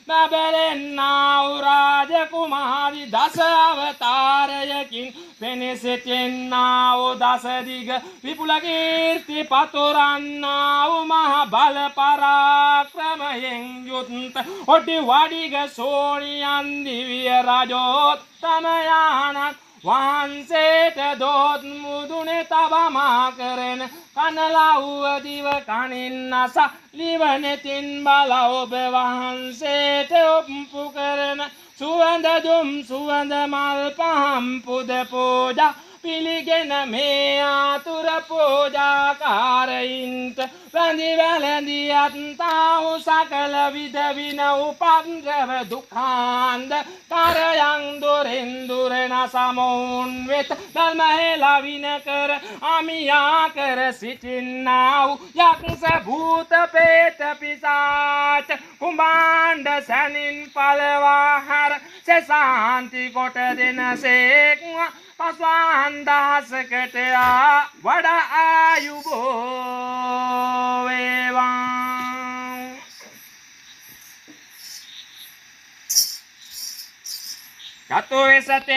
බැබලෙන්නා වූ රාජකුමාරි දස අවතාරයකින් පෙනසිටින්නා වූ දසදිග විපුල කීර්ති පතුරන්නා වූ මහ බල පරාක්‍රමයෙන් යුත් ඔඩි වඩිග සෝනියන් දිව්‍ය රජෝත්තමයාණන් වහන්සේට දොත් මුදුනේ තබමා කරන කනලව්ව දිව කනින් අස ලිවනෙතින් බල ඔබ වහන්සේට ඔප්පු කරන සුවඳ දුම් සුවඳ මල් පහම් පුද පූජා පිළිගෙන මේ ආතුර පූජාකාරයින්ට වැඳි වැළඳි අත්තා වූ සකල විද වින උපද්‍රව දුක්ඛාන්ද කරයන් දුරින් දුරන සමෝන් වෙත ධර්මහෙලා වින කර අමියා කර සිටින්නා වූ යක්ෂ භූත ප්‍රේත පිසාච කුමාණ්ඩ සැනින් පළවාහාර සසාන්ති කොට දෙනසේක් පස්වාන් දහසකට වඩා ආයුබෝ වේවා. කතෝ එසතේ